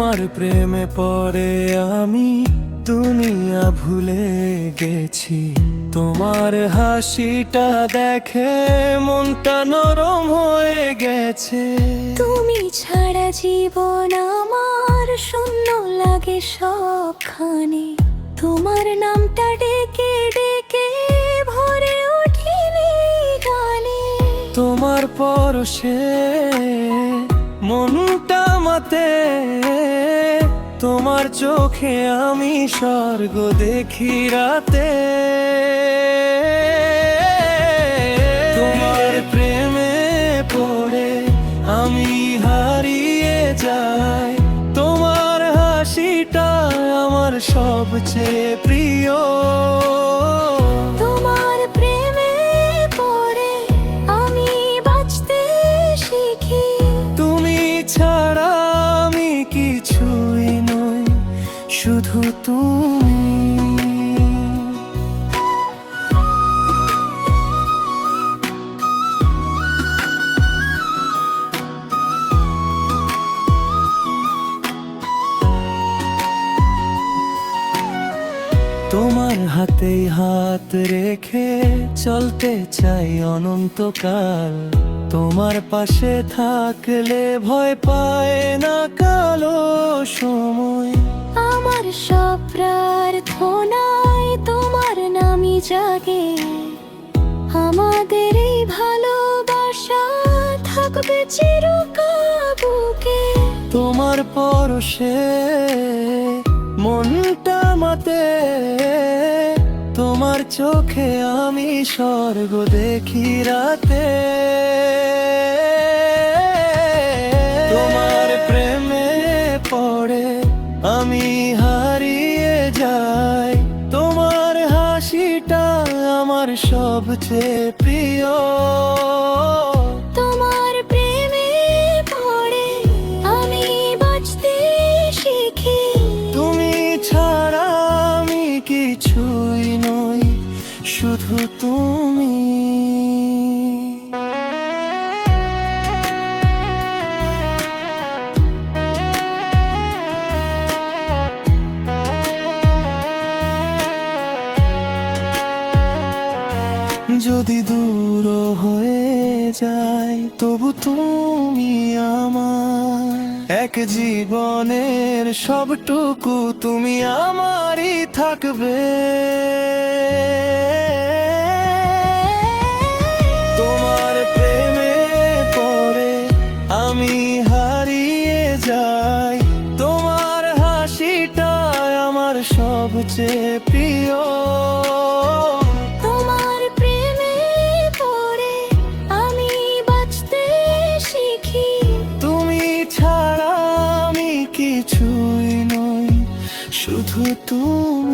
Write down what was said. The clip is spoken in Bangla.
তোমার প্রেমে পড়ে আমি দুনিয়া ভুলে গেছি। তোমার হাসিটা দেখে মনটা নরম হয়ে গেছে। তুমি ছাড়া জীবন আমার শূন্য লাগে সবখানে। তোমার নামটা ডেকে ডেকে ভরে উঠিনি গানে। তোমার পরশে মনটা মাতে, তোমার চোখে আমি স্বর্গ দেখি রাতে। তোমার প্রেমে পড়ে আমি হারিয়ে যাই। তোমার হাসিটা আমার সবচেয়ে প্রিয়। তোমার প্রেমে পড়ে আমি বাঁচতে শিখি। তুমি ছাড়া আমি কিছুই নই, শুধু তুমি। তোমার হাতেই হাত রেখে চলতে চাই অনন্তকাল। তোমার পাশে থাকলে ভয় পায় না কালো সময়। আমার সব প্রার্থনায় তোমার নামই জাগে। আমাদের এই ভালোবাসা থাকবে চিরকাল বুকে। তোমার পরশে মনটা মাতে, তোমার চোখে আমি স্বর্গ দেখি রাতে। তোমার প্রেমে পড়ে আমি হারিয়ে যাই। তোমার হাসিটা আমার সবচেয়ে প্রিয়। তোমার প্রেমে পড়ে আমি বাঁচতে শিখি। তুমি ছাড়া আমি কিছুই নই, শুধু তুমি। যদি দূর হয়ে যাই তবু তুমি আমার। এক জীবনের সবটুকু তুমি আমারই থাকবে। তোমার প্রেমে পড়ে আমি হারিয়ে যাই। তোমার হাসিটা আমার সবচেয়ে প্রিয়। তোমার প্রেমে পড়ে আমি বাঁচতে শিখি। তুমি ছাড়া আমি কিছুই নই, শুধু তুমি।